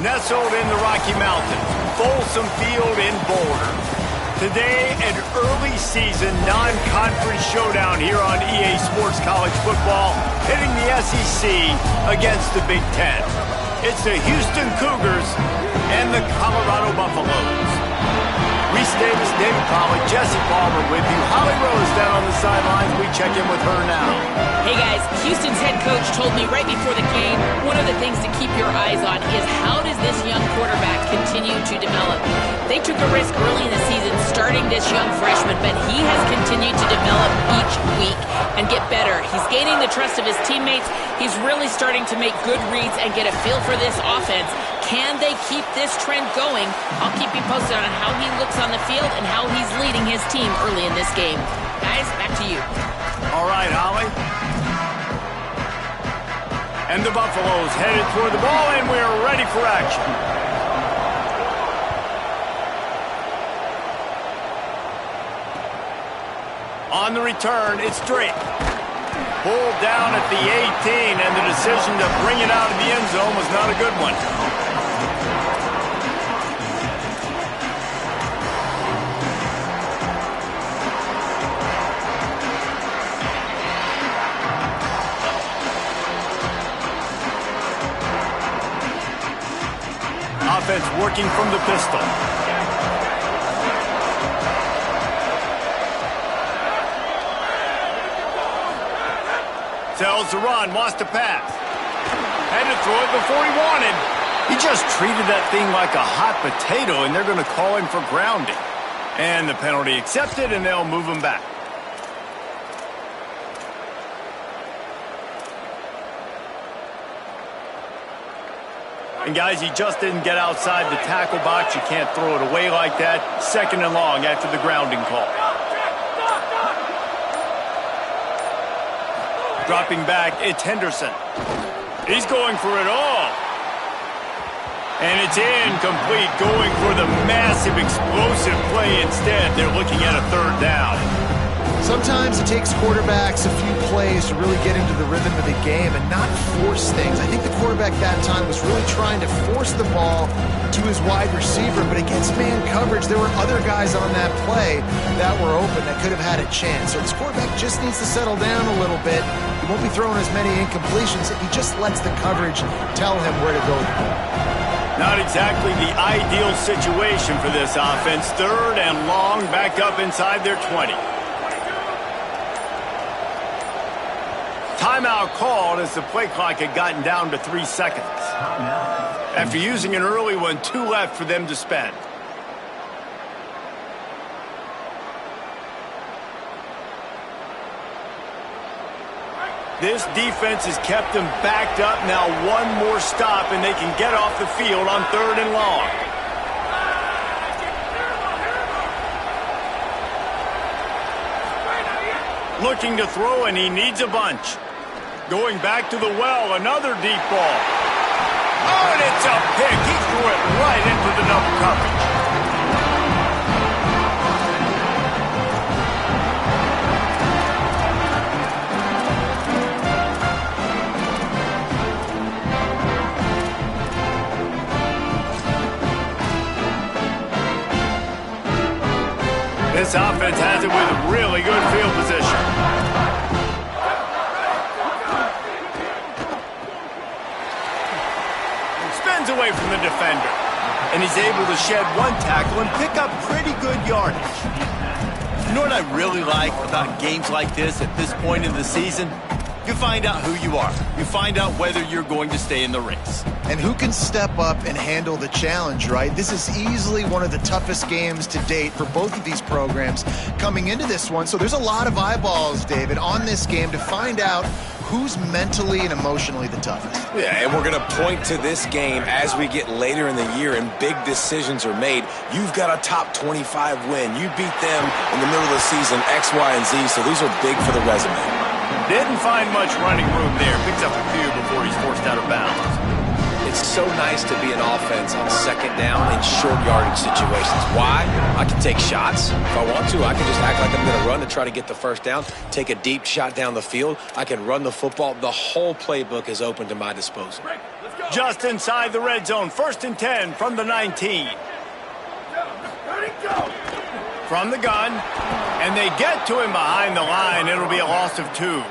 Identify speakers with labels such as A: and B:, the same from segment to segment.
A: Nestled in the Rocky Mountains, Folsom Field in Boulder. Today, an early season non-conference showdown here on EA Sports College Football, pitting the SEC against the Big Ten. It's the Houston Cougars and the Colorado Buffaloes. Reese Davis, David Pollack, Jesse Palmer with you. Holly Rose down on the sidelines. We check in with her now.
B: Hey guys, Houston's head coach told me right before the game, one of the things to keep your eyes on is how does this young quarterback continue to develop? They took a risk early in the season starting this young freshman, but he has continued to develop each week and get better. He's gaining the trust of his teammates. He's really starting to make good reads and get a feel for this offense. Can they keep this trend going? I'll keep you posted on how he looks on the field and how he's leading his team early in this game. Guys, back to you.
A: All right, Holly. And the Buffaloes headed toward the ball, and we're ready for action. On the return, it's Drake. Pulled down at the 18, and the decision to bring it out of the end zone was not a good one. Offense working from the pistol. Tells the run, wants to pass. Had to throw it before he wanted. He just treated that thing like a hot potato, and they're going to call him for grounding. And the penalty accepted, and they'll move him back. And guys, he just didn't get outside the tackle box. You can't throw it away like that. 2nd and long after the grounding call. Dropping back, it's Henderson. He's going for it all. And it's incomplete, going for the massive explosive play instead. They're looking at a 3rd down.
C: Sometimes it takes quarterbacks a few plays to really get into the rhythm of the game and not force things. I think the quarterback that time was really trying to force the ball to his wide receiver, but against man coverage, there were other guys on that play that were open that could have had a chance. So this quarterback just needs to settle down a little bit. He won't be throwing as many incompletions if he just lets the coverage tell him where to go with the ball.
A: Not exactly the ideal situation for this offense. 3rd and long, back up inside their 20. Timeout called as the play clock had gotten down to 3 seconds. After using an early one, 2 left for them to spend. This defense has kept them backed up. Now 1 more stop, and they can get off the field on 3rd and long. Looking to throw, and he needs a bunch. Going back to the well, another deep ball. Oh, and it's a pick. He threw it right into the double coverage. This offense has it with really good field position. Spins away from the defender. And he's able to shed 1 tackle and pick up pretty good yardage.
D: You know what I really like about games like this at this point in the season? You find out who you are. You find out whether you're going to stay in the race.
C: And who can step up and handle the challenge, right? This is easily one of the toughest games to date for both of these programs coming into this one. So there's a lot of eyeballs, David, on this game to find out who's mentally and emotionally the toughest.
E: Yeah, and we're going to point to this game as we get later in the year and big decisions are made. You've got a top 25 win. You beat them in the middle of the season, X, Y, and Z, so these are big for the resume.
A: Didn't find much running room there. Picks up a few before he's forced out of bounds.
E: It's so nice to be an offense on 2nd down in short yardage situations. Why? I can take shots. If I want to, I can just act like I'm going to run to try to get the 1st down, take a deep shot down the field. I can run the football. The whole playbook is open to my disposal.
A: just inside the red zone. 1st and 10 from the 19. From the gun, and they get to him behind the line. It'll be a loss of 2.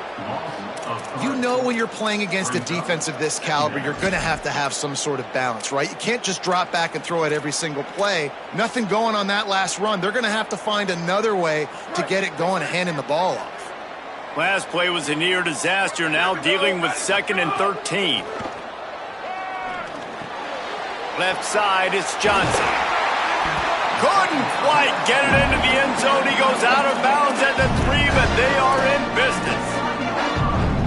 C: You know when you're playing against a defense of this caliber, you're going to have some sort of balance, right? You can't just drop back and throw it every single play. Nothing going on that last run. They're going to have to find another way to get it going and handing the ball off.
A: Last play was a near disaster, now dealing with 2nd and 13. Left side, it's Johnson. Couldn't quite get it into the end zone. He goes out of bounds at the 3, but they are in business.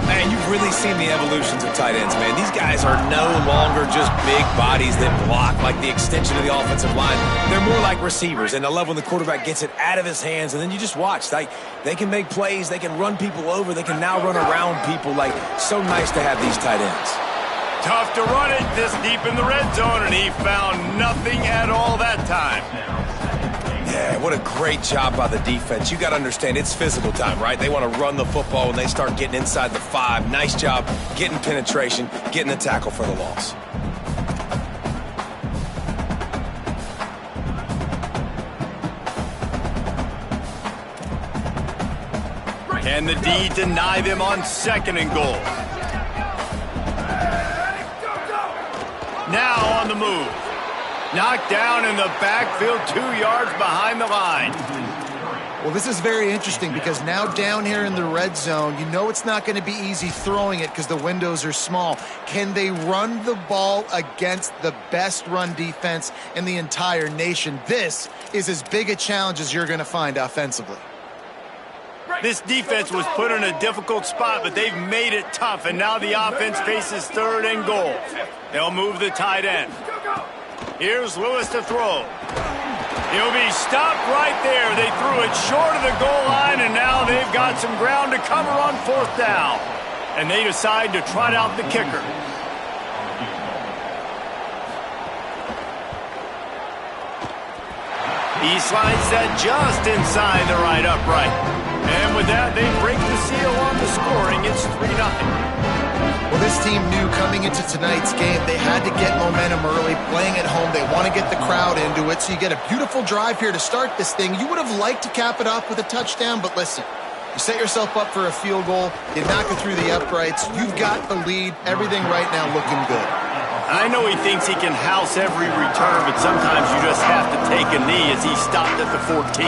E: Man, you've really seen the evolutions of tight ends, man. These guys are no longer just big bodies that block like the extension of the offensive line. They're more like receivers, and I love when the quarterback gets it out of his hands, and then you just watch. Like, they can make plays, they can run people over, they can now run around people. Like, so nice to have these tight ends.
A: Tough to run it this deep in the red zone, and he found nothing at all that time.
E: Yeah, what a great job by the defense. You got to understand, it's physical time, right? They want to run the football when they start getting inside the 5. Nice job getting penetration, getting the tackle for the loss.
A: Can the D deny them on 2nd and goal? Now on the move. Knocked down in the backfield, 2 yards behind the line.
C: Well, this is very interesting because now down here in the red zone, you know it's not going to be easy throwing it because the windows are small. Can they run the ball against the best run defense in the entire nation? This is as big a challenge as you're going to find offensively.
A: This defense was put in a difficult spot, but they've made it tough, and now the offense faces 3rd and goal. They'll move the tight end. Here's Lewis to throw. He'll be stopped right there. They threw it short of the goal line, and now they've got some ground to cover on 4th down. And they decide to trot out the kicker. He slides that just inside the right upright. And with that, they break the seal on the scoring. It's 3-0.
C: Well, this team knew coming into tonight's game they had to get momentum early, playing at home. They want to get the crowd into it, so you get a beautiful drive here to start this thing. You would have liked to cap it off with a touchdown, but listen, you set yourself up for a field goal, you knock it through the uprights, you've got the lead, everything right now looking good.
A: I know he thinks he can house every return, but sometimes you just have to take a knee as he stopped at the 14.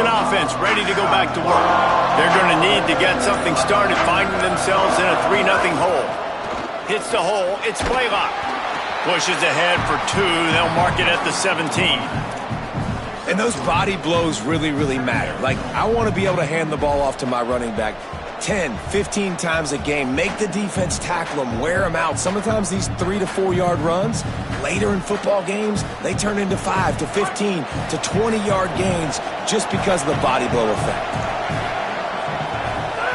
A: Offense ready to go back to work. They're going to need to get something started, finding themselves in a 3-0 hole. Hits the hole. It's Blaylock. Pushes ahead for 2. They'll mark it at the 17.
E: And those body blows really, really matter. Like, I want to be able to hand the ball off to my running back 10, 15 times a game. Make the defense tackle them, wear them out. Sometimes these 3 to 4 yard runs, later in football games, they turn into 5 to 15 to 20 yard gains just because of the body blow effect.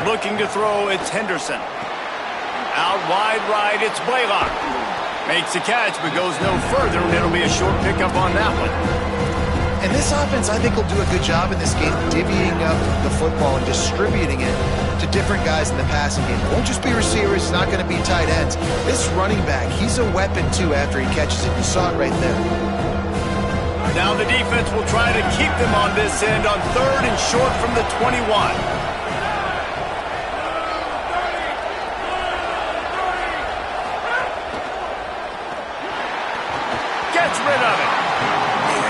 A: Looking to throw, it's Henderson. Out wide right, it's Blaylock. Makes a catch, but goes no further, and it'll be a short pickup on that one.
C: And this offense, I think, will do a good job in this game divvying up the football and distributing it to different guys in the passing game. It won't just be receivers. It's not going to be tight ends. This running back, he's a weapon, too, after he catches it. You saw it right there.
A: Now the defense will try to keep them on this end on 3rd and short from the 21. Gets rid of it.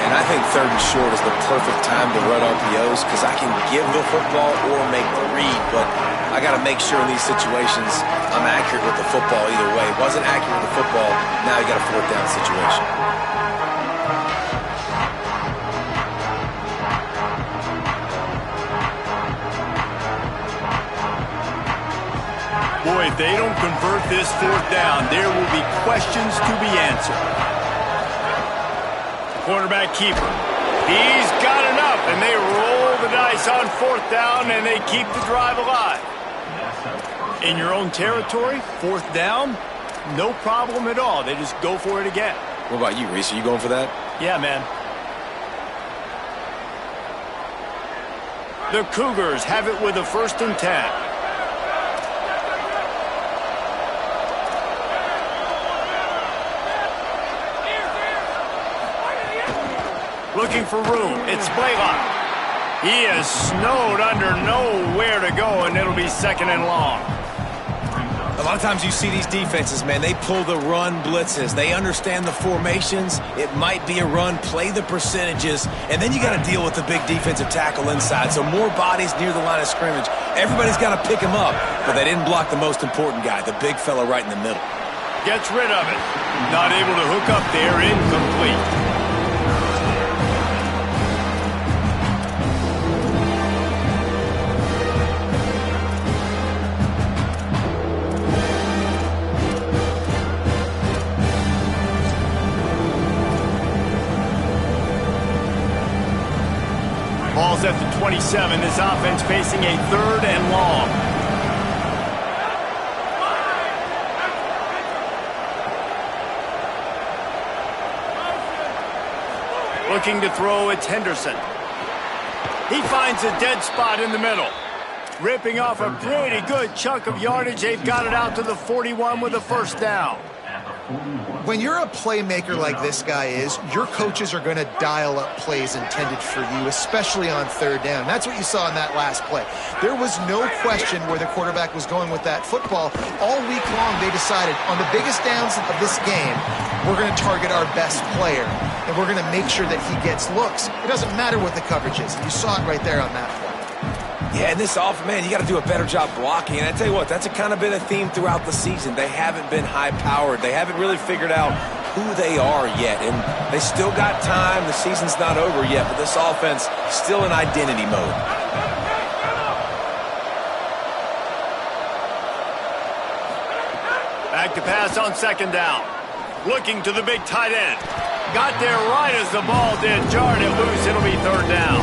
E: And I think 3rd and short is the perfect time to run RPOs because I can give the football or make the read, but I got to make sure in these situations I'm accurate with the football either way. Wasn't accurate with the football, now you got a 4th down situation.
A: Boy, if they don't convert this 4th down, there will be questions to be answered. Quarterback keeper. He's got enough, and they roll the dice on 4th down, and they keep the drive alive. In your own territory, 4th down, no problem at all. They just go for it again.
E: What about you, Reese? Are you going for that?
A: Yeah, man. The Cougars have it with a 1st and 10. Looking for room. It's Blaylock. He is snowed under, nowhere to go, and it'll be 2nd and long.
E: A lot of times you see these defenses, man, they pull the run blitzes. They understand the formations. It might be a run, play the percentages, and then you got to deal with the big defensive tackle inside. So more bodies near the line of scrimmage. Everybody's got to pick him up, but they didn't block the most important guy, the big fella right in the middle.
A: Gets rid of it. Not able to hook up there, incomplete. Ball's at the 27. This offense facing a 3rd and long. Looking to throw, it's Henderson. He finds a dead spot in the middle. Ripping off a pretty good chunk of yardage. They've got it out to the 41 with a 1st down.
C: When you're a playmaker like this guy is, your coaches are going to dial up plays intended for you, especially on 3rd down. That's what you saw in that last play. There was no question where the quarterback was going with that football. All week long, they decided on the biggest downs of this game, we're going to target our best player, and we're going to make sure that he gets looks. It doesn't matter what the coverage is. You saw it right there on that play.
E: Yeah, and this offense, man, you got to do a better job blocking. And I tell you what, that's a kind of been a theme throughout the season. They haven't been high-powered. They haven't really figured out who they are yet. And they still got time. The season's not over yet, but this offense still in identity mode.
A: Back to pass on 2nd down. Looking to the big tight end. Got there right as the ball did. Jarred it loose. It'll be 3rd down.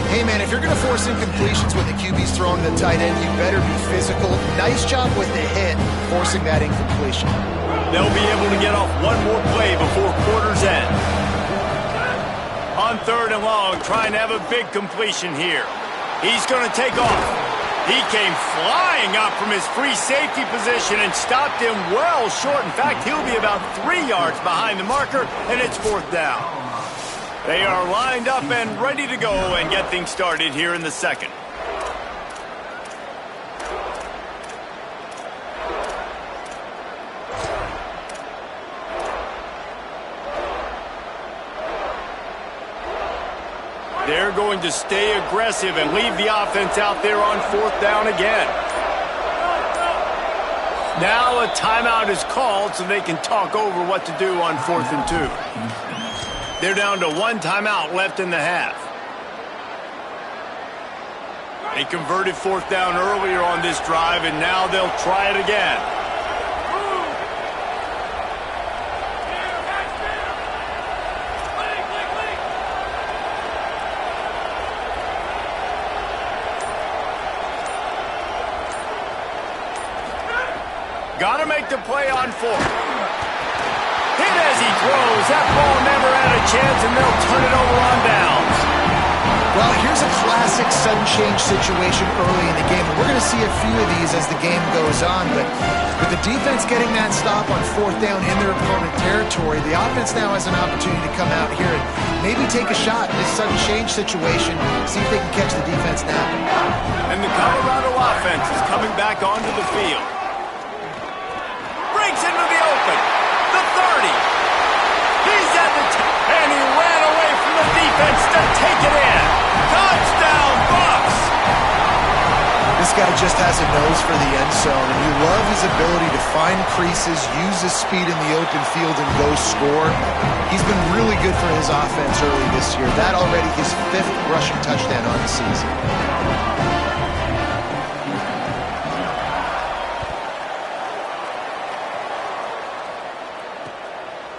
C: Hey, man, if you're going to force incompletions when the QB's throwing the tight end, you better be physical. Nice job with the hit, forcing that incompletion.
A: They'll be able to get off one more play before quarter's end. On 3rd and long, trying to have a big completion here. He's going to take off. He came flying up from his free safety position and stopped him well short. In fact, he'll be about 3 yards behind the marker, and it's 4th down. They are lined up and ready to go and get things started here in the 2nd. They're going to stay aggressive and leave the offense out there on 4th down again. Now a timeout is called so they can talk over what to do on 4th and 2. They're down to 1 timeout left in the half. They converted 4th down earlier on this drive, and now they'll try it again. Got to make the play on 4th. Hit as he throws. That ball never had a chance, and they'll turn it over on downs.
C: Well, here's a classic sudden change situation early in the game. We're going to see a few of these as the game goes on, but with the defense getting that stop on 4th down in their opponent territory, the offense now has an opportunity to come out here and maybe take a shot in this sudden change situation, see if they can catch the defense napping.
A: And the Colorado offense is coming back onto the field. Breaks into the open. The 30. He's at the 10, and he ran away from the defense to take it in. Touchdown, Bucs!
C: This guy just has a nose for the end zone, and you love his ability to find creases, use his speed in the open field, and go score. He's been really good for his offense early this year. That already his 5th rushing touchdown on the season.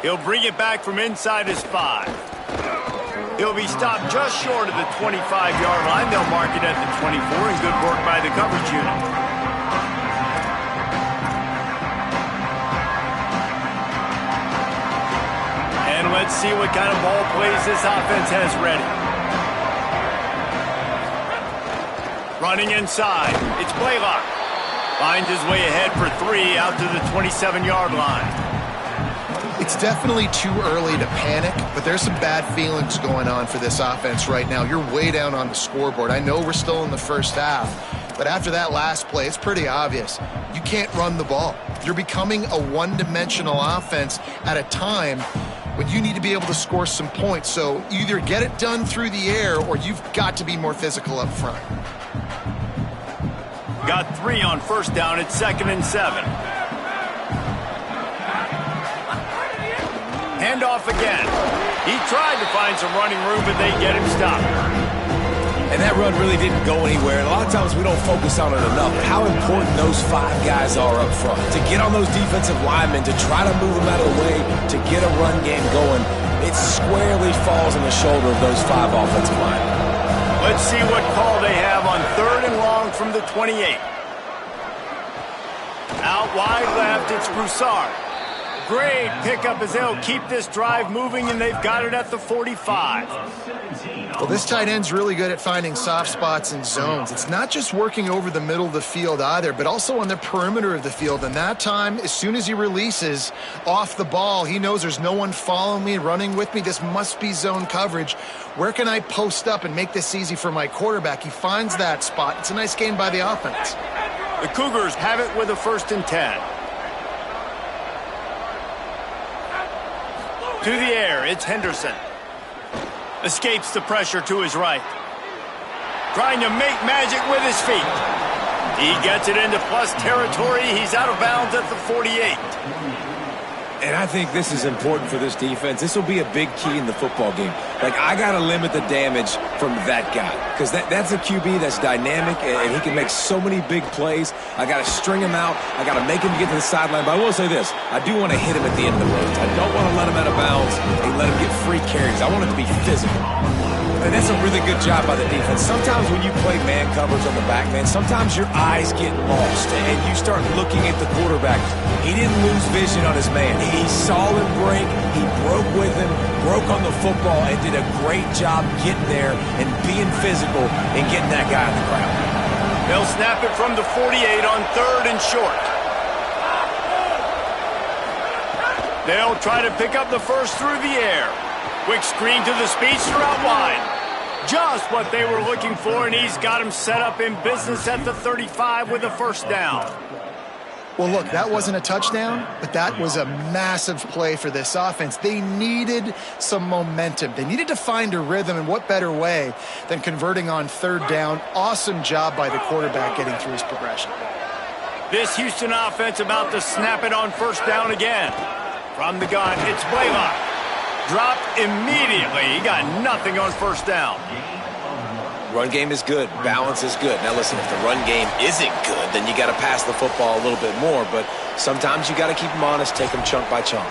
A: He'll bring it back from inside his 5. He'll be stopped just short of the 25-yard line. They'll mark it at the 24, and good work by the coverage unit. And let's see what kind of ball plays this offense has ready. Running inside. It's Blaylock. Finds his way ahead for 3 out to the 27-yard line.
C: It's definitely too early to panic, but there's some bad feelings going on for this offense right now. You're way down on the scoreboard. I know we're still in the first half, but after that last play, it's pretty obvious. You can't run the ball. You're becoming a one-dimensional offense at a time when you need to be able to score some points. So either get it done through the air or you've got to be more physical up front.
A: Got 3 on first down. It's 2nd and 7. Handoff again. He tried to find some running room, but they get him stopped.
E: And that run really didn't go anywhere. And a lot of times we don't focus on it enough. How important those 5 guys are up front. To get on those defensive linemen, to try to move them out of the way, to get a run game going, it squarely falls on the shoulder of those 5 offensive linemen.
A: Let's see what call they have on 3rd and long from the 28. Out wide left, it's Broussard. Great pickup as they'll keep this drive moving, and they've got it at the 45.
C: Well, this tight end's really good at finding soft spots and zones. It's not just working over the middle of the field either, but also on the perimeter of the field. And that time, as soon as he releases off the ball, he knows there's no one following me, running with me. This must be zone coverage. Where can I post up and make this easy for my quarterback? He finds that spot. It's a nice gain by the offense.
A: The Cougars have it with a 1st and 10. To the air, it's Henderson. Escapes the pressure to his right. Trying to make magic with his feet. He gets it into plus territory. He's out of bounds at the 48.
E: And I think this is important for this defense. This will be a big key in the football game. Like, I got to limit the damage from that guy because that's a QB that's dynamic and he can make so many big plays. I got to string him out. I got to make him get to the sideline. But I will say this. I do want to hit him at the end of the road. I don't want to let him out of bounds and let him get free carries. I want it to be physical. And that's a really good job by the defense. Sometimes when you play man coverage on the back, man, sometimes your eyes get lost and you start looking at the quarterback. He didn't lose vision on his man. He saw him break. He broke with him, broke on the football, and did a great job getting there and being physical and getting that guy on the ground.
A: They'll snap it from the 48 on 3rd and short. They'll try to pick up the first through the air. Quick screen to the speedster out wide. Just what they were looking for, and he's got him set up in business at the 35 with a 1st down.
C: Well, look, that wasn't a touchdown, but that was a massive play for this offense. They needed some momentum. They needed to find a rhythm, and what better way than converting on 3rd down. Awesome job by the quarterback getting through his progression.
A: This Houston offense about to snap it on 1st down again. From the gun, it's Blaylock. Dropped immediately. He got nothing on 1st down.
E: Run game is good. Balance is good. Now, listen, if the run game isn't good, then you got to pass the football a little bit more. But sometimes you got to keep them honest, take them chunk by chunk.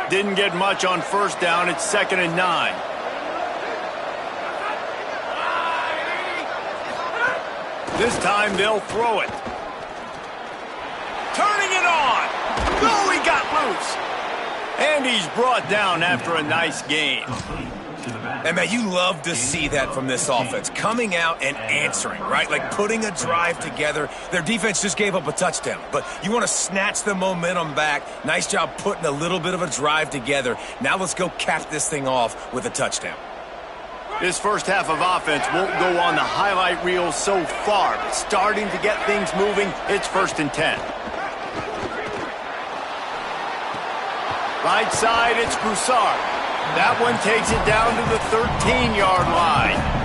A: Didn't get much on 1st down. It's 2nd and 9. This time they'll throw it. Turning it on. No, he got loose. And he's brought down after a nice gain.
E: And, man, you love to see that from this offense. Coming out and answering, right? Like putting a drive together. Their defense just gave up a touchdown. But you want to snatch the momentum back. Nice job putting a little bit of a drive together. Now let's go cap this thing off with a touchdown.
A: This first half of offense won't go on the highlight reel so far, but starting to get things moving, it's 1st and 10. Right side, it's Broussard. That one takes it down to the 13-yard line.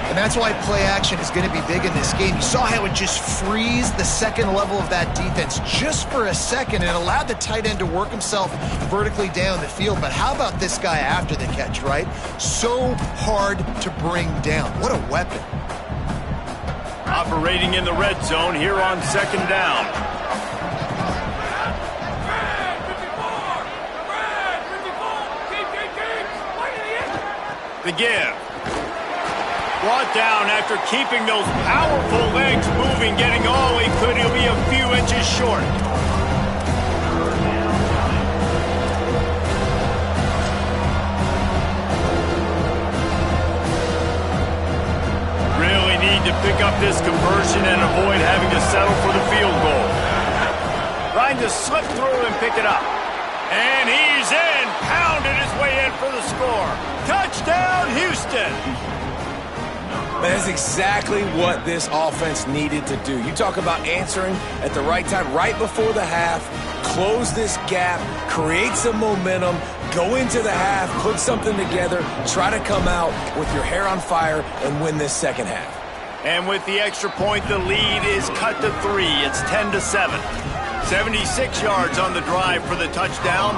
C: And that's why play action is going to be big in this game. You saw how it just frees the second level of that defense just for a second and allowed the tight end to work himself vertically down the field. But how about this guy after the catch, right? So hard to bring down. What a weapon.
A: Operating in the red zone here on 2nd down. The give. Brought down after keeping those powerful legs moving, getting all he could. He'll be a few inches short. pick up this conversion and avoid having to settle for the field goal. Trying to slip through and pick it up. And he's in, pounded his way in for the score. Touchdown, Houston.
E: That's exactly what this offense needed to do. You talk about answering at the right time, right before the half, close this gap, create some momentum, go into the half, put something together, try to come out with your hair on fire and win this second half.
A: And with the extra point, the lead is cut to 3. It's 10-7. 76 yards on the drive for the touchdown.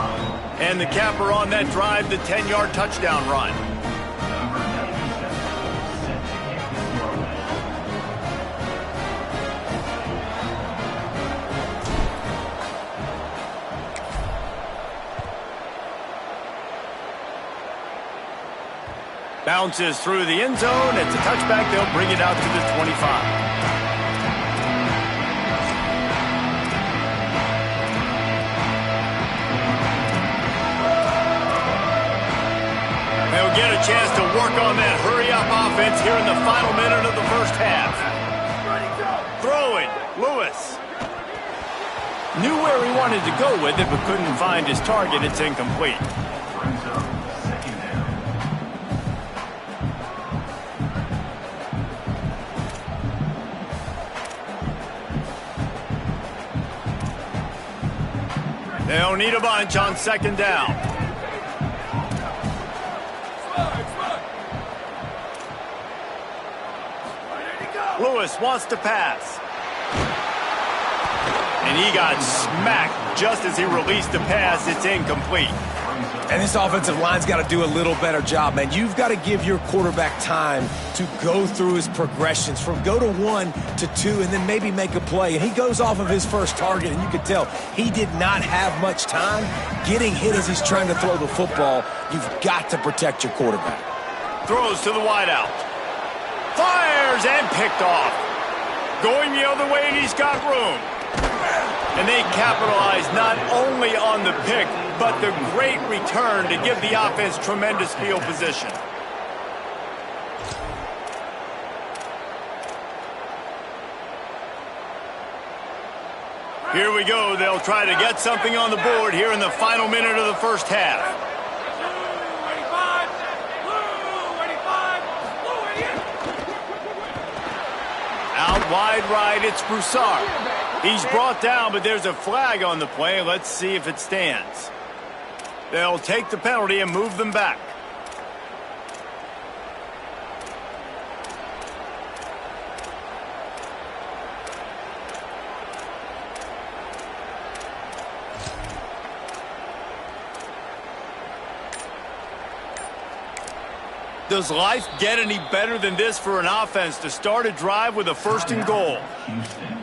A: And the capper on that drive, the 10-yard touchdown run. Bounces through the end zone. It's a touchback. They'll bring it out to the 25. They'll get a chance to work on that hurry-up offense here in the final minute of the first half. Throwing, Lewis. Knew where he wanted to go with it, but couldn't find his target. It's incomplete. They'll need a bunch on second down. Lewis wants to pass. And he got smacked just as he released the pass. It's incomplete.
E: And this offensive line's got to do a little better job, man. You've got to give your quarterback time to go through his progressions from go to 1 to 2 and then maybe make a play. And he goes off of his first target, and you can tell he did not have much time getting hit as he's trying to throw the football. You've got to protect your quarterback.
A: Throws to the wideout. Fires and picked off. Going the other way, and he's got room. And they capitalize not only on the pick, but the great return to give the offense tremendous field position. Here we go. They'll try to get something on the board here in the final minute of the first half. Out wide right, it's Broussard. He's brought down, but there's a flag on the play. Let's see if it stands. They'll take the penalty and move them back. Does life get any better than this for an offense to start a drive with a 1st and goal?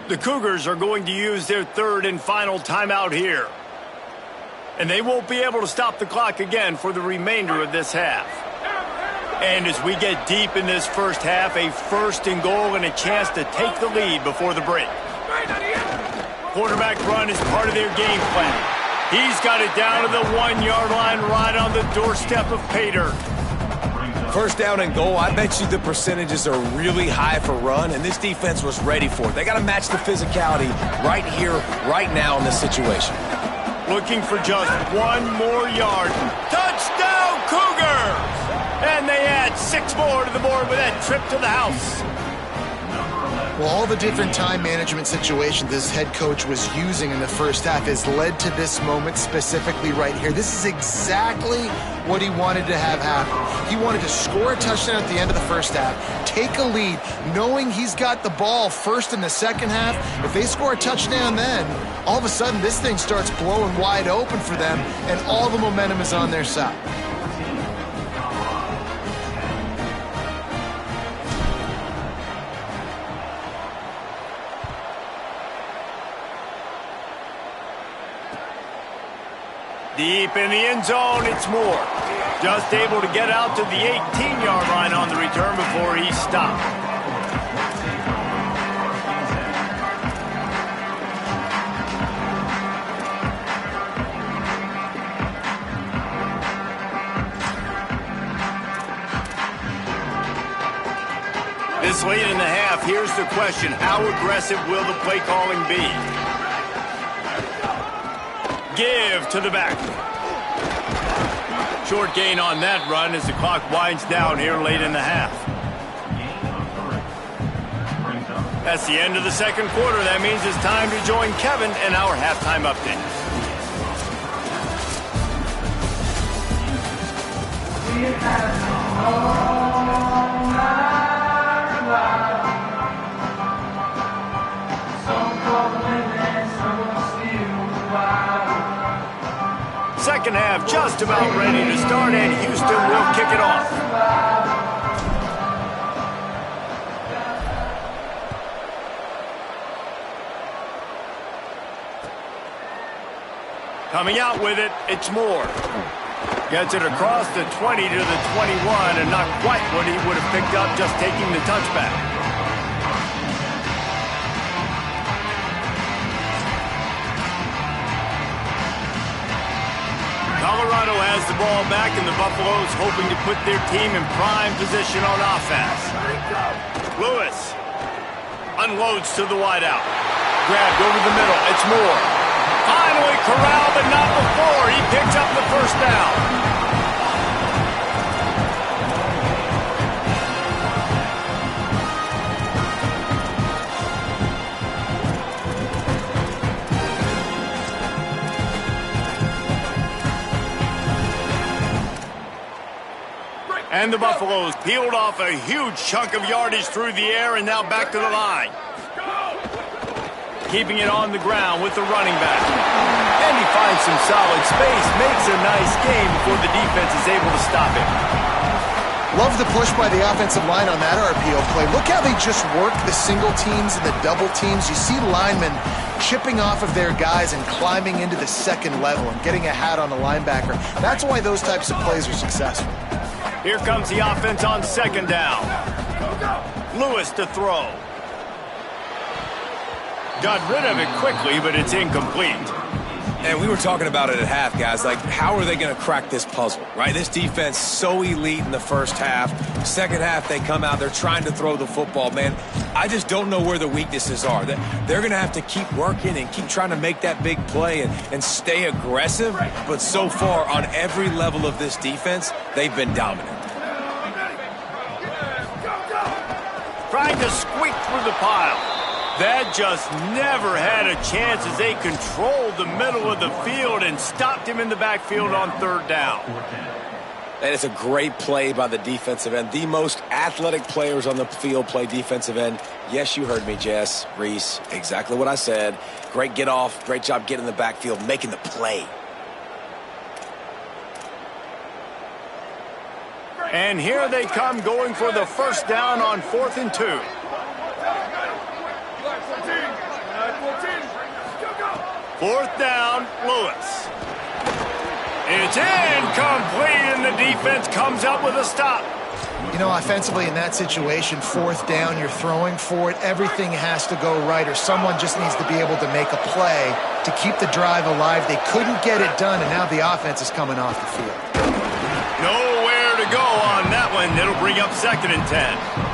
A: The Cougars are going to use their 3rd and final timeout here. And they won't be able to stop the clock again for the remainder of this half. And as we get deep in this first half, a 1st and goal and a chance to take the lead before the break. Quarterback run is part of their game plan. He's got it down to the 1-yard line right on the doorstep of pay dirt.
E: 1st down and goal, I bet you the percentages are really high for run, and this defense was ready for it. They got to match the physicality right here, right now in this situation.
A: Looking for just 1 more yard. Touchdown, Cougars! And they add 6 more to the board with that trip to the house.
C: Well, all the different time management situations this head coach was using in the first half has led to this moment specifically right here. This is exactly what he wanted to have happen. He wanted to score a touchdown at the end of the first half, take a lead, knowing he's got the ball first in the second half. If they score a touchdown then, all of a sudden this thing starts blowing wide open for them, and all the momentum is on their side.
A: Deep in the end zone, it's Moore. Just able to get out to the 18-yard line on the return before he stopped. This It's late in the half. Here's the question. How aggressive will the play calling be? Give to the back. Short gain on that run as the clock winds down here late in the half. That's the end of the second quarter. That means it's time to join Kevin and our halftime update. Second half just about ready to start, and Houston will kick it off. Coming out with it, it's Moore. Gets it across the 20 to the 21, and not quite what he would have picked up just taking the touchback. Colorado has the ball back, and the Buffaloes hoping to put their team in prime position on offense. Lewis unloads to the wideout. Grabbed over the middle. It's Moore. Finally corralled, but not before. He picks up the first down. And the Buffaloes peeled off a huge chunk of yardage through the air and now back to the line. Keeping it on the ground with the running back. And he finds some solid space, makes a nice gain before the defense is able to stop him.
C: Love the push by the offensive line on that RPO play. Look how they just work the single teams and the double teams. You see linemen chipping off of their guys and climbing into the second level and getting a hat on the linebacker. That's why those types of plays are successful.
A: Here comes the offense on second down. Lewis to throw. Got rid of it quickly, but it's incomplete.
E: And we were talking about it at half, guys. Like, how are they going to crack this puzzle, right? This defense so elite in the first half. Second half, they come out, they're trying to throw the football, man. I just don't know where the weaknesses are. They're going to have to keep working and keep trying to make that big play and stay aggressive. But so far, on every level of this defense, they've been dominant.
A: Trying to squeak through the pile. That just never had a chance as they controlled the middle of the field and stopped him in the backfield on third down.
E: And it's a great play by the defensive end. The most athletic players on the field play defensive end. Yes, you heard me, Jess, Reese. Exactly what I said. Great get off. Great job getting in the backfield, making the play.
A: And here they come going for the first down on 4th and 2. Fourth down, Lewis. It's incomplete, and the defense comes up with a stop.
C: You know, offensively in that situation, fourth down, you're throwing for it. Everything has to go right, or someone just needs to be able to make a play to keep the drive alive. They couldn't get it done, and now the offense is coming off the field.
A: Nowhere to go on that one. It'll bring up 2nd and 10.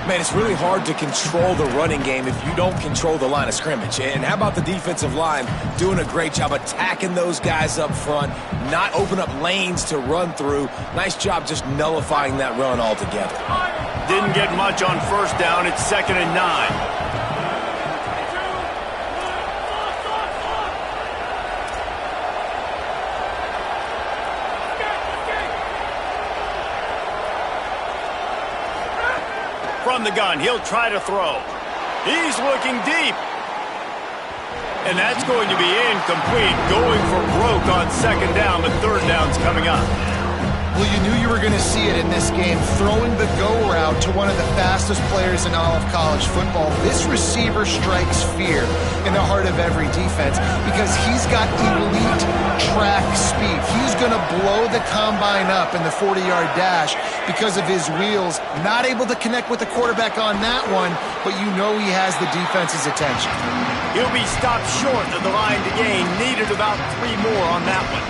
E: Man, it's really hard to control the running game if you don't control the line of scrimmage. And how about the defensive line doing a great job attacking those guys up front, not open up lanes to run through. Nice job just nullifying that run altogether.
A: Didn't get much on first down. It's 2nd and 9. From the gun, he'll try to throw. He's looking deep. And that's going to be incomplete. Going for broke on 2nd down, but 3rd down's coming up.
C: Well, you knew you were going to see it in this game. Throwing the go route to one of the fastest players in all of college football. This receiver strikes fear in the heart of every defense because he's got elite track speed. He's going to blow the combine up in the 40-yard dash because of his wheels. Not able to connect with the quarterback on that one, but you know he has the defense's attention.
A: He'll be stopped short of the line to gain. Needed about 3 more on that one.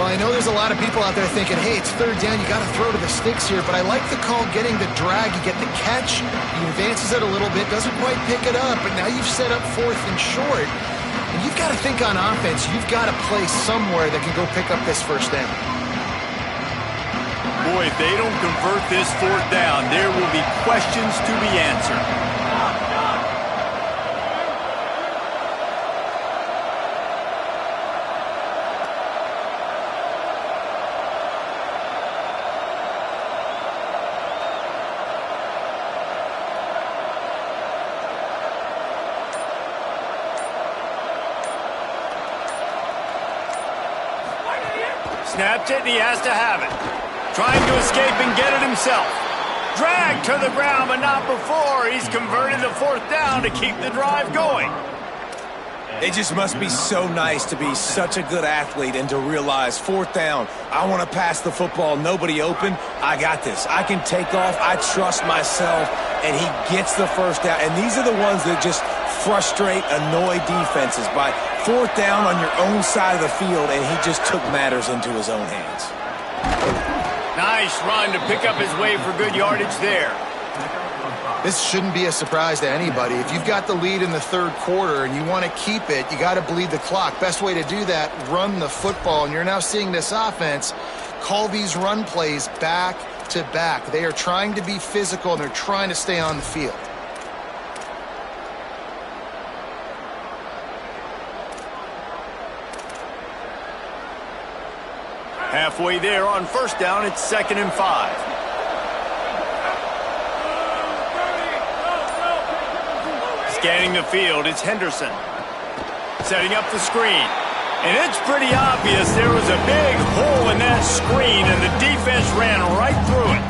C: Well, I know there's a lot of people out there thinking, hey, it's third down, you got to throw to the sticks here, but I like the call getting the drag. You get the catch, he advances it a little bit, doesn't quite pick it up, but now you've set up 4th and short. And you've got to think on offense, you've got to play somewhere that can go pick up this first down.
A: Boy, if they don't convert this 4th down, there will be questions to be answered. Snapped it, and he has to have it. Trying to escape and get it himself. Dragged to the ground, but not before. He's converted the 4th down to keep the drive going.
E: It just must be so nice to be such a good athlete and to realize 4th down, I want to pass the football, nobody open, I got this. I can take off, I trust myself, and he gets the first down. And these are the ones that just frustrate, annoy defenses by 4th down on your own side of the field, and he just took matters into his own hands.
A: Nice run to pick up his way for good yardage there.
C: This shouldn't be a surprise to anybody. If you've got the lead in the 3rd quarter and you want to keep it, you got to bleed the clock. Best way to do that, run the football. And you're now seeing this offense call these run plays back to back. They are trying to be physical, and they're trying to stay on the field.
A: Halfway there on 1st down, it's 2nd and 5. Scanning the field, it's Henderson. Setting up the screen. And it's pretty obvious there was a big hole in that screen, and the defense ran right through it.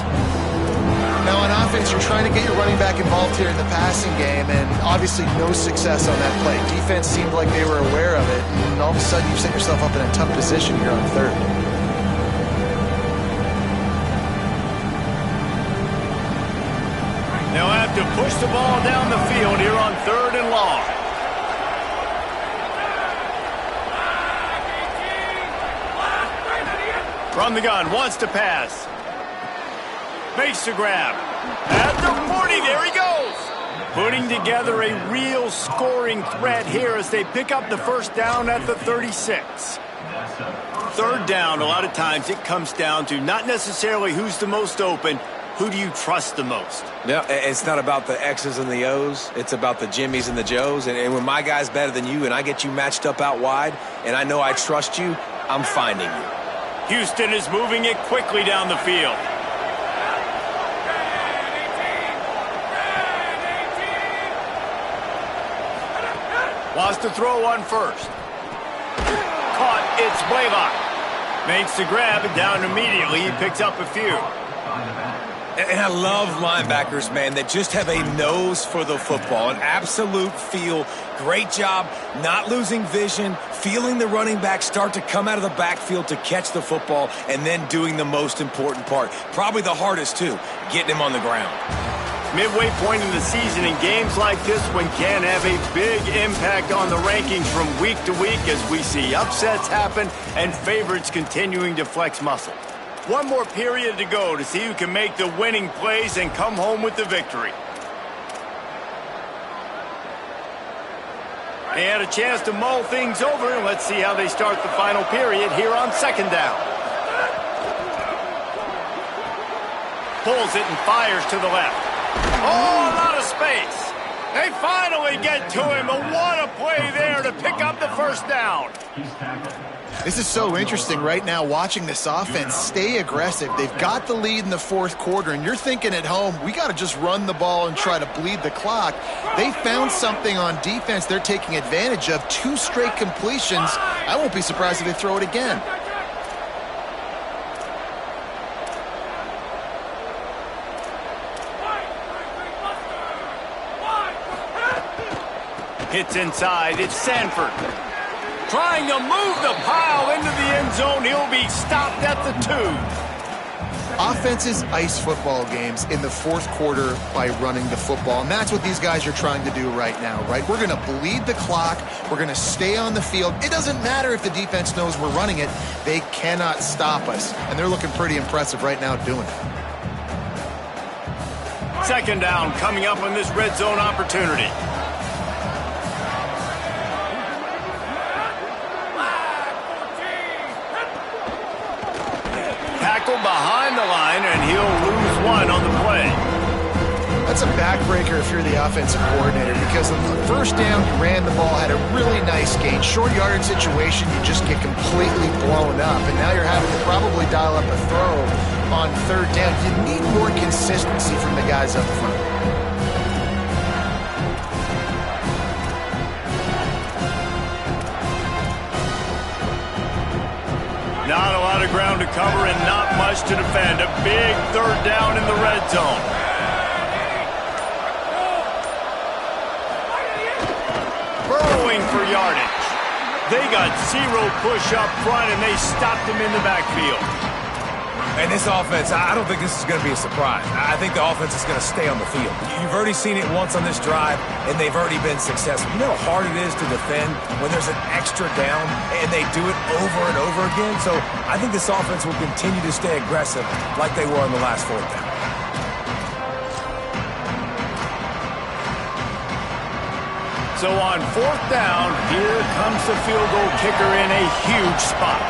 C: Now on offense, you're trying to get your running back involved here in the passing game, and obviously no success on that play. Defense seemed like they were aware of it, and all of a sudden you set yourself up in a tough position here on 3rd.
A: They'll have to push the ball down the field here on 3rd and long. From the gun, wants to pass. Makes the grab. At the 40, there he goes. Putting together a real scoring threat here as they pick up the 1st down at the 36. 3rd down, a lot of times it comes down to not necessarily who's the most open, who do you trust the most?
E: Yeah, it's not about the X's and the O's. It's about the Jimmies and the Joes. And when my guy's better than you and I get you matched up out wide and I know I trust you, I'm finding you.
A: Houston is moving it quickly down the field. Wants to throw on 1st. Caught, it's Blaylock. Makes the grab and down immediately. He picks up a few.
E: And I love linebackers, man, that just have a nose for the football, an absolute feel. Great job not losing vision, feeling the running back start to come out of the backfield to catch the football, and then doing the most important part. Probably the hardest, too, getting him on the ground.
A: Midway point in the season, and games like this one can have a big impact on the rankings from week to week as we see upsets happen and favorites continuing to flex muscle. One more period to go to see who can make the winning plays and come home with the victory. They had a chance to mull things over, and let's see how they start the final period here on 2nd down. Pulls it and fires to the left. Oh, a lot of space. They finally get to him, but what a play there to pick up the 1st down.
C: This is so interesting right now, watching this offense stay aggressive. They've got the lead in the 4th quarter, and you're thinking at home, we got to just run the ball and try to bleed the clock. They found something on defense they're taking advantage of. 2 straight completions. I won't be surprised if they throw it again.
A: Hits inside, it's Sanford. Trying to move the pile into the end zone. He'll be stopped at the 2.
C: Offenses ice football games in the fourth quarter by running the football, and that's what these guys are trying to do right now, right? We're going to bleed the clock. We're going to stay on the field. It doesn't matter if the defense knows we're running it. They cannot stop us, and they're looking pretty impressive right now doing it.
A: Second down coming up on this red zone opportunity. Tackled behind the line, and he'll lose one on the play.
C: That's a backbreaker if you're the offensive coordinator, because on the first down, you ran the ball, had a really nice gain. Short yardage situation, you just get completely blown up, and now you're having to probably dial up a throw on third down. You need more consistency from the guys up front.
A: Not a lot of ground to cover and not much to defend. A big third down in the red zone. Burrowing for yardage. They got zero push up front, and they stopped him in the backfield.
E: And this offense, I don't think this is going to be a surprise. I think the offense is going to stay on the field. You've already seen it once on this drive, and they've already been successful. You know how hard it is to defend when there's an extra down, and they do it over and over again? So I think this offense will continue to stay aggressive like they were on the last fourth down.
A: So on fourth down, here comes the field goal kicker in a huge spot.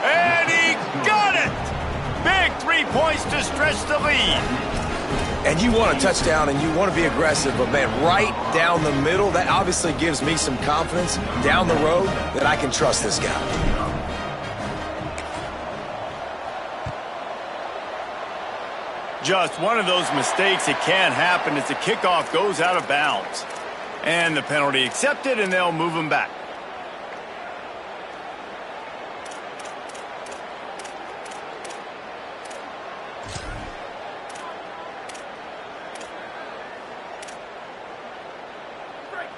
A: And he got it! Big 3 points to stretch the lead.
E: And you want a touchdown and you want to be aggressive, but man, right down the middle, that obviously gives me some confidence down the road that I can trust this guy.
A: Just one of those mistakes that can happen as the kickoff goes out of bounds. And the penalty accepted, and they'll move him back.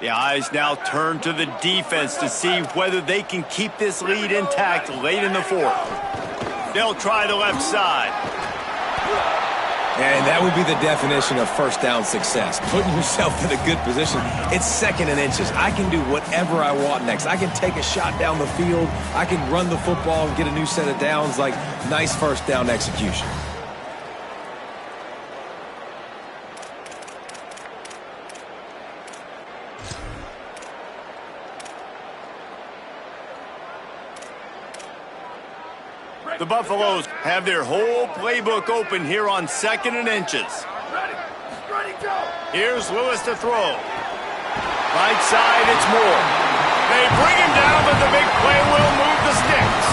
A: The eyes now turn to the defense to see whether they can keep this lead intact late in the fourth. They'll try the left side.
E: And that would be the definition of first down success. Putting yourself in a good position. It's second and inches. I can do whatever I want next. I can take a shot down the field. I can run the football and get a new set of downs. Like, nice first down execution.
A: The Buffaloes have their whole playbook open here on second and inches. Here's Lewis to throw. Right side, it's Moore. They bring him down, but the big play will move the sticks.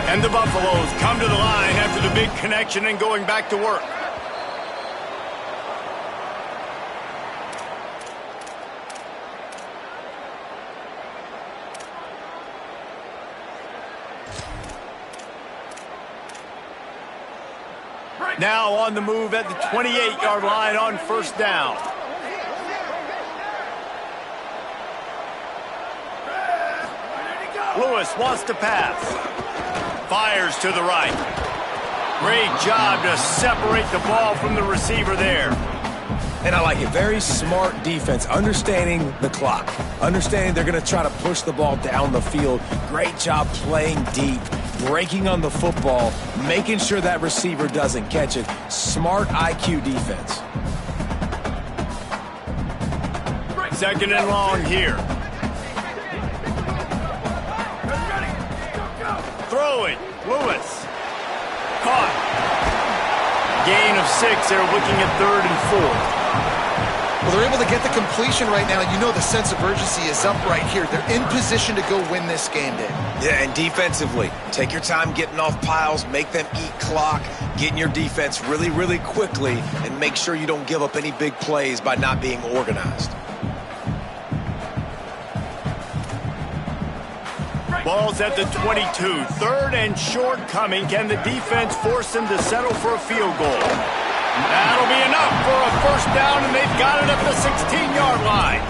A: And the Buffaloes come to the line after the big connection and going back to work. Now on the move at the 28-yard line on first down. Lewis wants to pass. Fires to the right. Great job to separate the ball from the receiver there.
E: And I like it. Very smart defense, understanding the clock, understanding they're going to try to push the ball down the field. Great job playing deep, breaking on the football, making sure that receiver doesn't catch it. Smart IQ defense.
A: Second and long here. Throwing, Lewis. Caught. Gain of 6. They're looking at 3rd and 4.
C: Well, they're able to get the completion right now. You know the sense of urgency is up right here. They're in position to go win this game, Dave.
E: Yeah, and defensively, take your time getting off piles, make them eat clock, get in your defense really, really quickly, and make sure you don't give up any big plays by not being organized.
A: Ball's at the 22. Third and short coming. Can the defense force them to settle for a field goal? That'll be enough for a first down, and they've got it at the 16-yard line.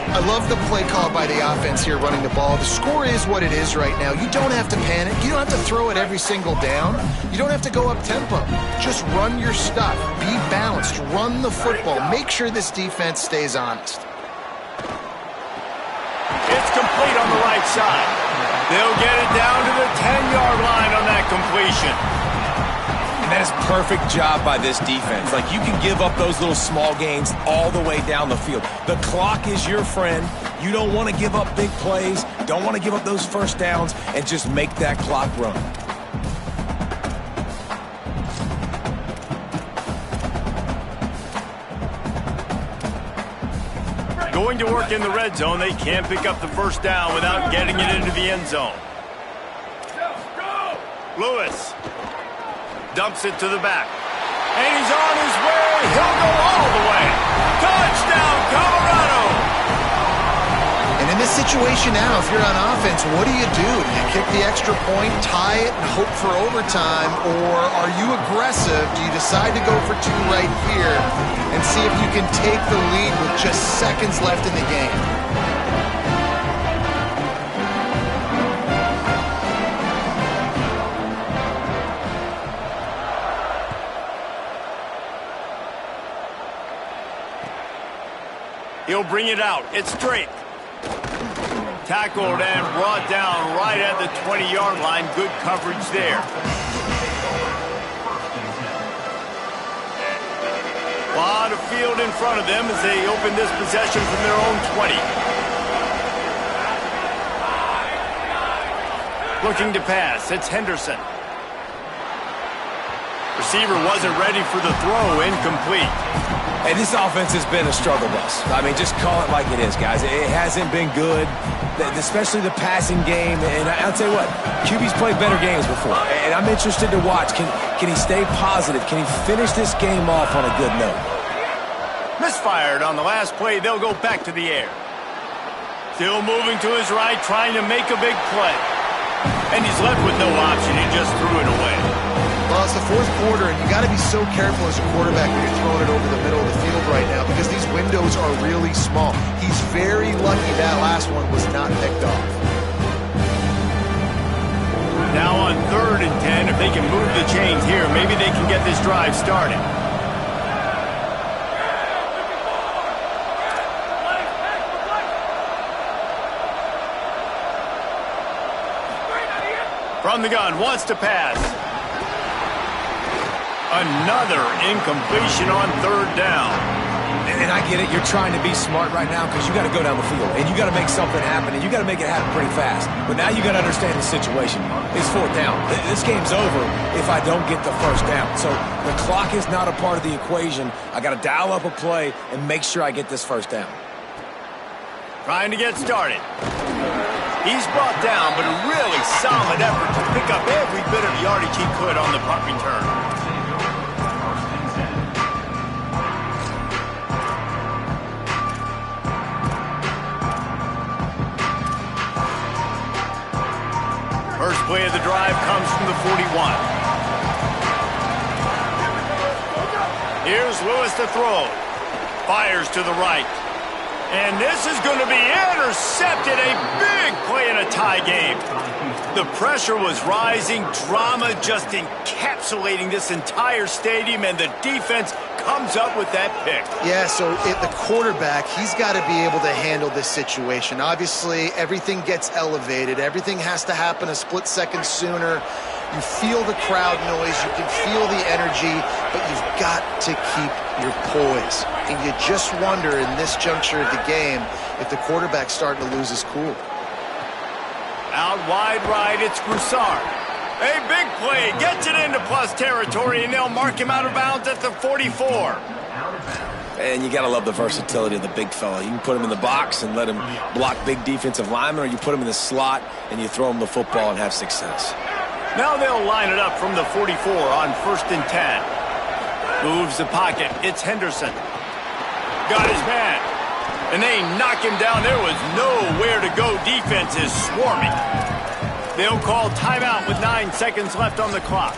C: I love the play call by the offense here running the ball. The score is what it is right now. You don't have to panic. You don't have to throw it every single down. You don't have to go up tempo. Just run your stuff. Be balanced. Run the football. Make sure this defense stays honest.
A: It's complete on the right side. They'll get it down to the 10-yard line on that completion.
E: And that is a perfect job by this defense. Like, you can give up those little small gains all the way down the field. The clock is your friend. You don't want to give up big plays. Don't want to give up those first downs, and just make that clock run.
A: Going to work in the red zone. They can't pick up the first down without getting it into the end zone. Lewis dumps it to the back. And he's on his way. He'll go all the way. Touchdown, Colorado!
C: And in this situation now, if you're on offense, what do? Do you kick the extra point, tie it, and hope for overtime? Or are you aggressive? Do you decide to go for two right here and see if you can take the lead with just seconds left in the game?
A: He'll bring it out. It's straight. Tackled and brought down right at the 20-yard line. Good coverage there. A lot of field in front of them as they open this possession from their own 20. Looking to pass. It's Henderson. Receiver wasn't ready for the throw. Incomplete.
E: Hey, this offense has been a struggle bus. I mean, just call it like it is, guys. It hasn't been good, especially the passing game. And I'll tell you what, QB's played better games before. And I'm interested to watch. Can he stay positive? Can he finish this game off on a good note?
A: Misfired on the last play. They'll go back to the air. Still moving to his right, trying to make a big play. And he's left with no option. He just threw it away.
C: Well, it's the fourth quarter, and you got to be so careful as a quarterback when you're throwing it over the middle of the field right now because these windows are really small. He's very lucky that last one was not picked off.
A: Now on 3rd and 10, if they can move the chains here, maybe they can get this drive started. From the gun, wants to pass. Another incompletion on 3rd down.
E: And I get it. You're trying to be smart right now because you got to go down the field and you got to make something happen and you got to make it happen pretty fast. But now you got to understand the situation. It's 4th down. This game's over if I don't get the first down. So the clock is not a part of the equation. I got to dial up a play and make sure I get this first down.
A: Trying to get started. He's brought down, but a really solid effort to pick up every bit of yardage he could on the punt return. First play of the drive comes from the 41. Here's Lewis to throw. Fires to the right. And this is going to be intercepted. A big play in a tie game. The pressure was rising. Drama just encapsulating this entire stadium. And the defense comes up with that pick.
C: Yeah, so the quarterback, he's got to be able to handle this situation. Obviously, everything gets elevated. Everything has to happen a split second sooner. You feel the crowd noise. You can feel the energy. But you've got to keep your poise. And you just wonder in this juncture of the game if the quarterback's starting to lose his cool.
A: Out wide right, it's Broussard. A big play, gets it into plus territory, and they'll mark him out of bounds at the 44.
E: And you got to love the versatility of the big fella. You can put him in the box and let him block big defensive linemen, or you put him in the slot and you throw him the football and have success.
A: Now they'll line it up from the 44 on 1st and 10. Moves the pocket. It's Henderson. Got his man. And they knock him down. There was nowhere to go. Defense is swarming. They'll call timeout with 9 seconds left on the clock.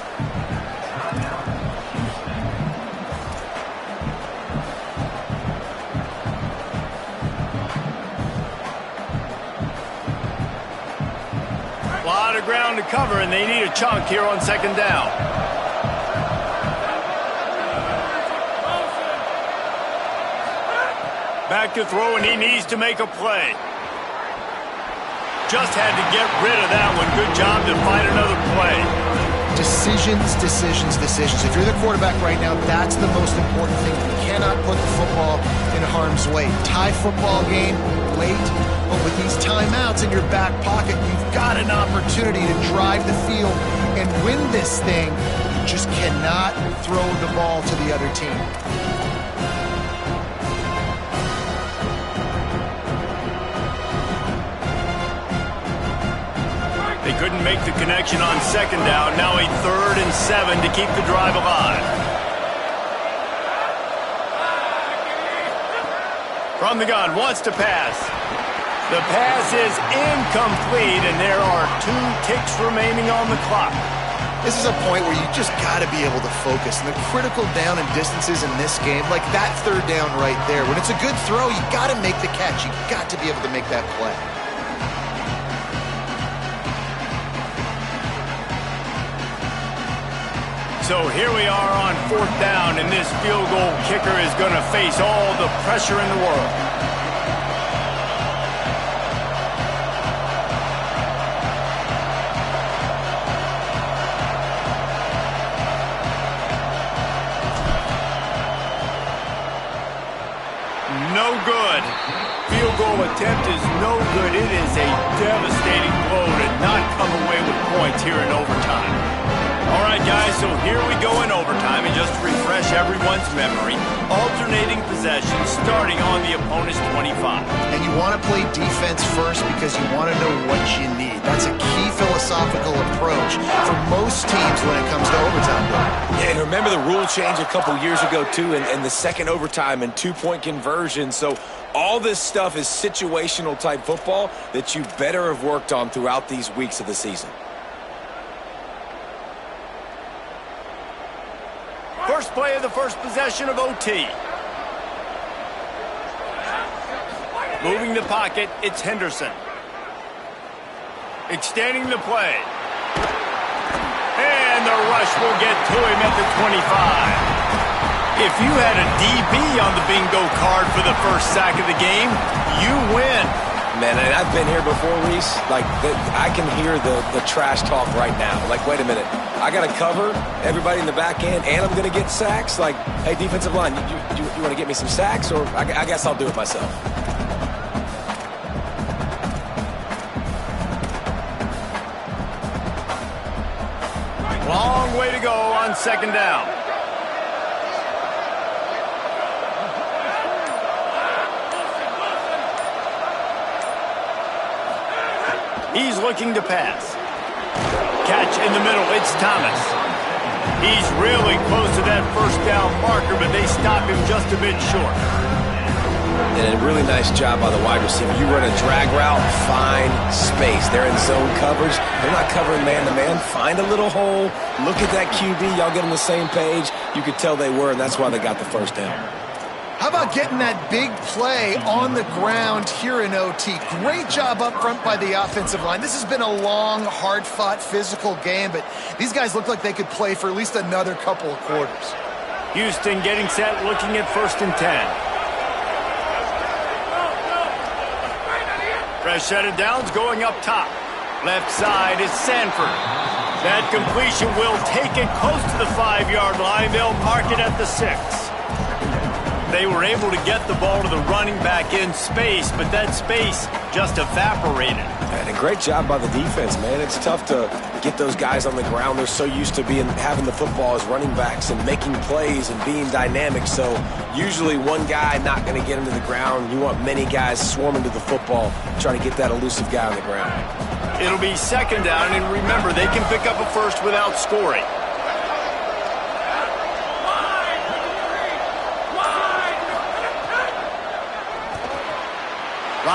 A: A lot of ground to cover, and they need a chunk here on second down. Back to throw, and he needs to make a play. Just had to get rid of that one. Good job to find another play.
C: Decisions, decisions, decisions. If you're the quarterback right now, that's the most important thing. You cannot put the football in harm's way. Tie football game late, but with these timeouts in your back pocket, you've got an opportunity to drive the field and win this thing. You just cannot throw the ball to the other team.
A: They couldn't make the connection on second down. Now a 3rd and 7 to keep the drive alive. From the gun, wants to pass. The pass is incomplete, and there are 2 ticks remaining on the clock.
C: This is a point where you just got to be able to focus. And the critical down and distances in this game, like that 3rd down right there, when it's a good throw, you got to make the catch. You got to be able to make that play.
A: So here we are on 4th down, and this field goal kicker is going to face all the pressure in the world. No good. Field goal attempt is no good. It is a devastating blow to not come away with points here in overtime. All right, guys, so here we go in overtime, and just to refresh everyone's memory, alternating possession starting on the opponent's 25.
C: And you want to play defense first because you want to know what you need. That's a key philosophical approach for most teams when it comes to overtime.
E: Yeah, and remember the rule change a couple years ago, too, and the second overtime and 2-point conversion. So all this stuff is situational type football that you better have worked on throughout these weeks of the season.
A: First play of the first possession of OT. Moving the pocket, it's Henderson. Extending the play. And the rush will get to him at the 25. If you had a DB on the bingo card for the first sack of the game, you win.
E: Man, and I've been here before, Reese. Like, I can hear the trash talk right now. Like, wait a minute. I got to cover everybody in the back end, and I'm going to get sacks? Like, hey, defensive line, you want to get me some sacks? Or I guess I'll do it myself.
A: Long way to go on second down. He's looking to pass. Catch in the middle, it's Thomas. He's really close to that first down marker, but they stop him just a bit short.
E: And a really nice job by the wide receiver. You run a drag route, find space. They're in zone coverage. They're not covering man-to-man. Find a little hole. Look at that QB. Y'all get on the same page. You could tell they were, and that's why they got the first down.
C: How about getting that big play on the ground here in OT? Great job up front by the offensive line. This has been a long, hard-fought, physical game, but these guys look like they could play for at least another couple of quarters.
A: Houston getting set, looking at 1st and 10. Fresh set of downs going up top. Left side is Sanford. That completion will take it close to the 5-yard line. They'll mark it at the 6. They were able to get the ball to the running back in space, but that space just evaporated.
E: And a great job by the defense, man. It's tough to get those guys on the ground. They're so used to having the football as running backs and making plays and being dynamic. So usually one guy not going to get him to the ground. You want many guys swarming to the football, trying to get that elusive guy on the ground.
A: It'll be second down, and remember, they can pick up a first without scoring.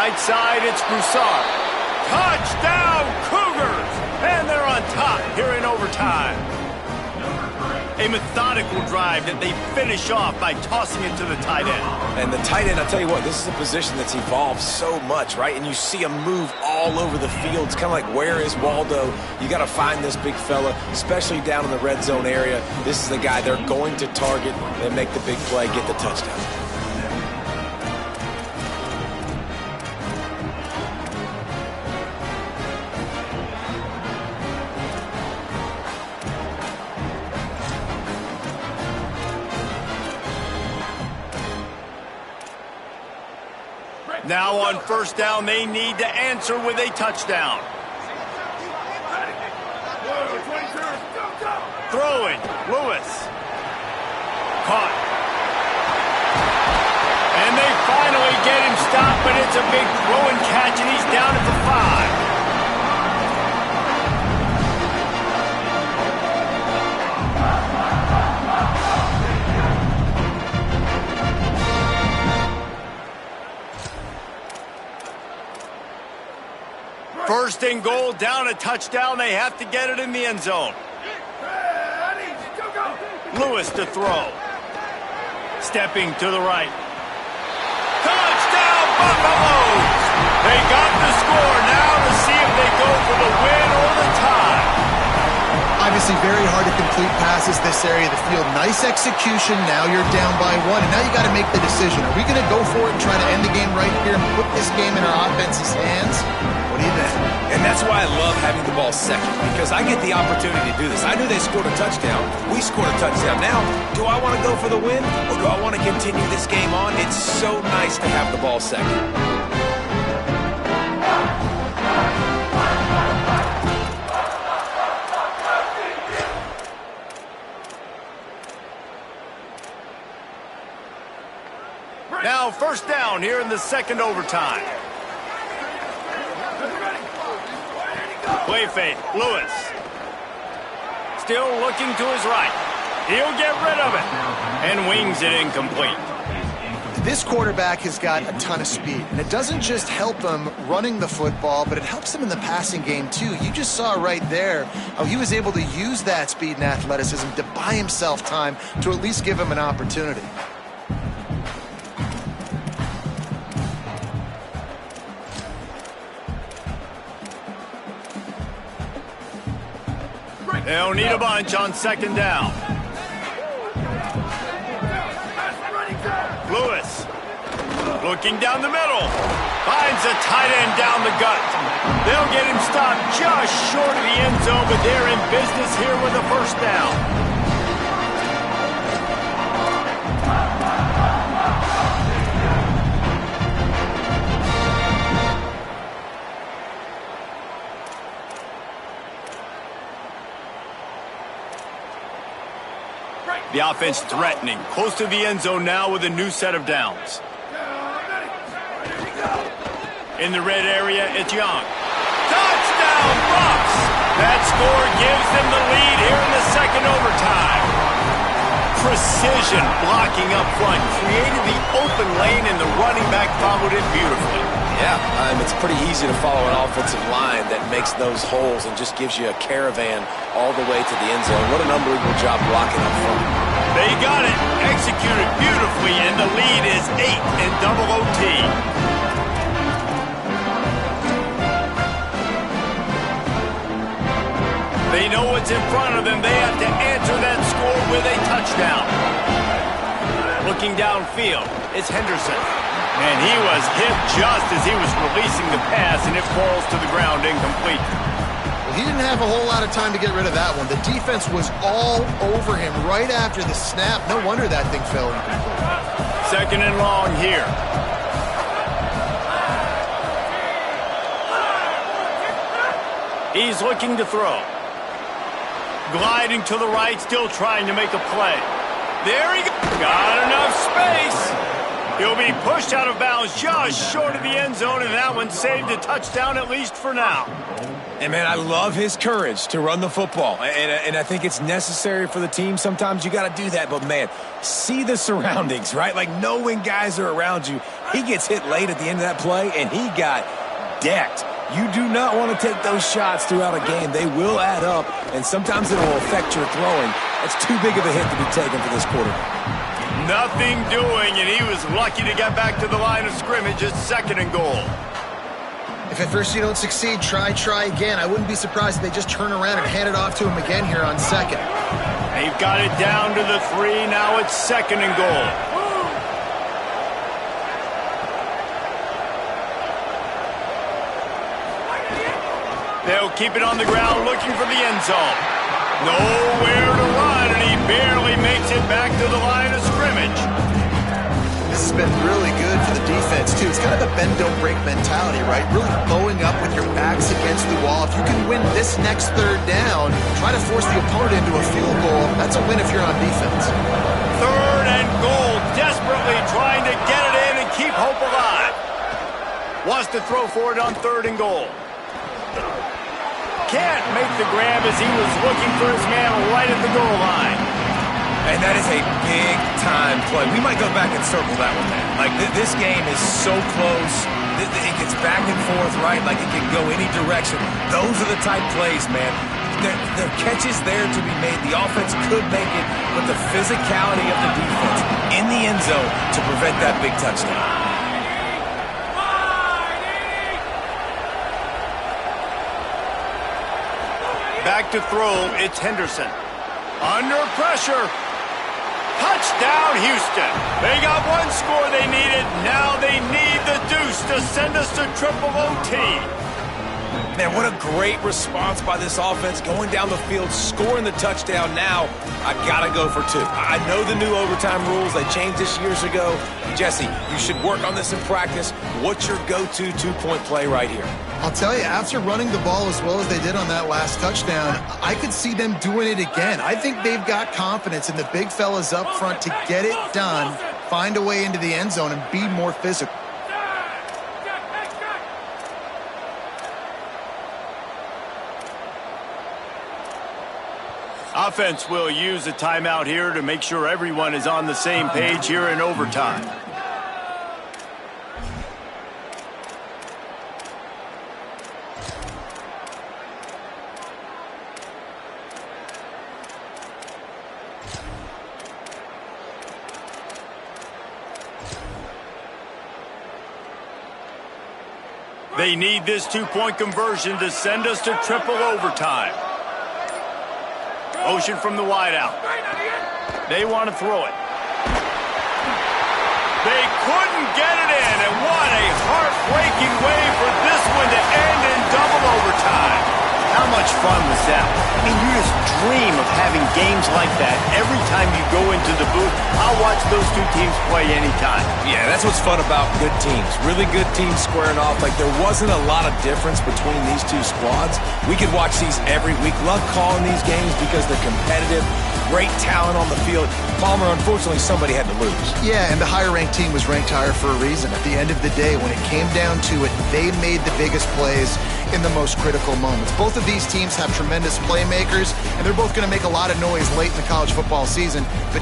A: Right side, it's Broussard. Touchdown, Cougars! And they're on top here in overtime. A methodical drive that they finish off by tossing it to the tight end.
E: And the tight end, I'll tell you what, this is a position that's evolved so much, right? And you see him move all over the field. It's kind of like, where is Waldo? You got to find this big fella, especially down in the red zone area. This is the guy they're going to target and make the big play, get the touchdown.
A: Now on first down, they need to answer with a touchdown. Throwing, Lewis. Caught. And they finally get him stopped, but it's a big throw and catch, and he's down at the 5. First and goal, down a touchdown. They have to get it in the end zone. Lewis to throw. Stepping to the right. Touchdown, Buffaloes! They got the score. Now to see if they go for the win or the tie.
C: Obviously very hard to complete passes this area of the field. Nice execution. Now you're down by 1, and now you got to make the decision. Are we going to go for it and try to end the game right here and put this game in our offense's hands? What do you think?
E: And that's why I love having the ball second, because I get the opportunity to do this. I knew they scored a touchdown. We scored a touchdown. Now, do I want to go for the win, or do I want to continue this game on? It's so nice to have the ball second.
A: Now first down here in the second overtime. Play fake, Lewis. Still looking to his right. He'll get rid of it. And wings it incomplete.
C: This quarterback has got a ton of speed, and it doesn't just help him running the football, but it helps him in the passing game too. You just saw right there how he was able to use that speed and athleticism to buy himself time to at least give him an opportunity.
A: They'll need a bunch on second down. Lewis looking down the middle. Finds a tight end down the gut. They'll get him stopped just short of the end zone, but they're in business here with a first down. The offense threatening, close to the end zone now with a new set of downs. In the red area, it's Young. Touchdown, Bucks! That score gives them the lead here in the second overtime. Precision blocking up front created the open lane, and the running back followed it beautifully.
E: Yeah, it's pretty easy to follow an offensive line that makes those holes and just gives you a caravan all the way to the end zone. What an unbelievable job blocking up front.
A: They got it, executed beautifully, and the lead is 8 in double OT. They know what's in front of them. They have to answer that score with a touchdown. Looking downfield, it's Henderson. And he was hit just as he was releasing the pass, and it falls to the ground incomplete.
C: Well, he didn't have a whole lot of time to get rid of that one. The defense was all over him right after the snap. No wonder that thing fell incomplete.
A: Second and long here. He's looking to throw. Gliding to the right, still trying to make a play. There he goes. Got enough space. He'll be pushed out of bounds just short of the end zone, and that one saved a touchdown at least for now.
E: And, man, I love his courage to run the football, and I think it's necessary for the team. Sometimes you got to do that, but, man, see the surroundings, right? Like, know when guys are around you. He gets hit late at the end of that play, and he got decked. You do not want to take those shots throughout a game. They will add up, and sometimes it will affect your throwing. That's too big of a hit to be taken for this quarterback.
A: Nothing doing, and he was lucky to get back to the line of scrimmage at 2nd and goal.
C: If at first you don't succeed, try again. I wouldn't be surprised if they just turn around and hand it off to him again here on 2nd.
A: They've got it down to the 3. Now it's 2nd and goal. They'll keep it on the ground looking for the end zone. Nowhere to run, and he barely makes it back to the line of scrimmage.
C: This has been really good for the defense, too. It's kind of a bend-don't-break mentality, right? Really bowing up with your backs against the wall. If you can win this next 3rd down, try to force the opponent into a field goal. That's a win if you're on defense.
A: 3rd and goal, desperately trying to get it in and keep hope alive. Wants to throw for it on 3rd and goal. Can't make the grab as he was looking for his man right at the goal line.
E: And that is a big-time play. We might go back and circle that one, man. Like, this game is so close. It gets back and forth, right? Like, it can go any direction. Those are the type plays, man. The catch is there to be made. The offense could make it, but the physicality of the defense in the end zone to prevent that big touchdown.
A: Back to throw, it's Henderson. Under pressure. Touchdown, Houston. They got one score they needed. Now they need the deuce to send us to triple OT.
E: Man, what a great response by this offense. Going down the field, scoring the touchdown now. I got to go for 2. I know the new overtime rules. They changed this years ago. Jesse, you should work on this in practice. What's your go-to 2-point play right here?
C: I'll tell you, after running the ball as well as they did on that last touchdown, I could see them doing it again. I think they've got confidence in the big fellas up front to get it done, find a way into the end zone, and be more physical.
A: Offense will use a timeout here to make sure everyone is on the same page here in overtime. They need this 2-point conversion to send us to triple overtime. Motion from the wideout. They want to throw it. They couldn't get it in, and what a heartbreaking way for this one to end in double overtime. How much fun was that? I mean, you just dream of having games like that every time you go into the booth. I'll watch those two teams play anytime.
E: Yeah, that's what's fun about good teams. Really good teams squaring off. Like, there wasn't a lot of difference between these two squads. We could watch these every week. Love calling these games because they're competitive. Great talent on the field. Palmer, unfortunately, somebody had to lose.
C: Yeah, and the higher-ranked team was ranked higher for a reason. At the end of the day, when it came down to it, they made the biggest plays in the most critical moments. Both of these teams have tremendous playmakers, and they're both going to make a lot of noise late in the college football season. But